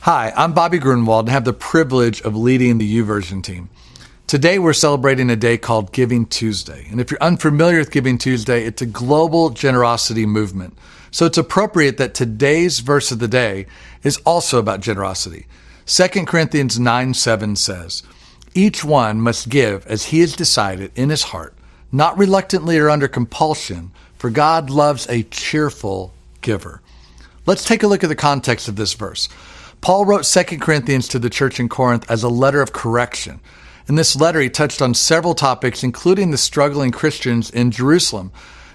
Hi, I'm Bobby Gruenewald and have the privilege of leading the YouVersion team. Today we're celebrating a day called Giving Tuesday. And if you're unfamiliar with Giving Tuesday, it's a global generosity movement. So it's appropriate that today's verse of the day is also about generosity. 2 Corinthians 9:7 says, "Each one must give as he has decided in his heart, not reluctantly or under compulsion, for God loves a cheerful giver." Let's take a look at the context of this verse. Paul wrote 2 Corinthians to the church in Corinth as a letter of correction. In this letter, he touched on several topics, including the struggling Christians in Jerusalem.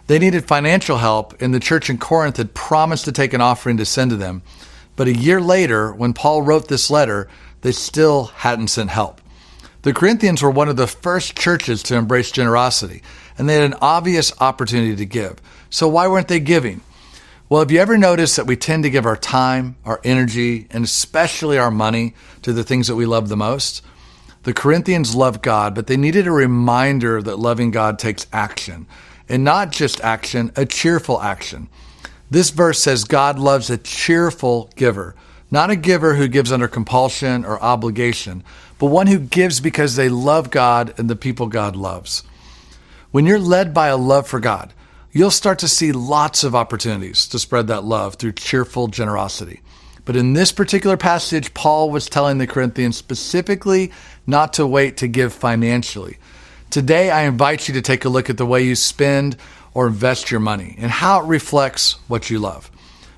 They needed financial help, and the church in Corinth had promised to take an offering to send to them. But a year later, when Paul wrote this letter, they still hadn't sent help. The Corinthians were one of the first churches to embrace generosity, and they had an obvious opportunity to give. So why weren't they giving? Well, have you ever noticed that we tend to give our time, our energy, and especially our money to the things that we love the most? The Corinthians loved God, but they needed a reminder that loving God takes action. And not just action, a cheerful action. This verse says God loves a cheerful giver, not a giver who gives under compulsion or obligation, but one who gives because they love God and the people God loves. When you're led by a love for God, you'll start to see lots of opportunities to spread that love through cheerful generosity. But in this particular passage, Paul was telling the Corinthians specifically not to wait to give financially. Today, I invite you to take a look at the way you spend or invest your money and how it reflects what you love.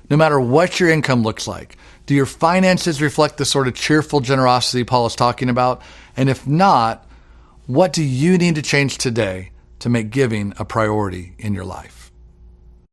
No matter what your income looks like, do your finances reflect the sort of cheerful generosity Paul is talking about? And if not, what do you need to change today to make giving a priority in your life?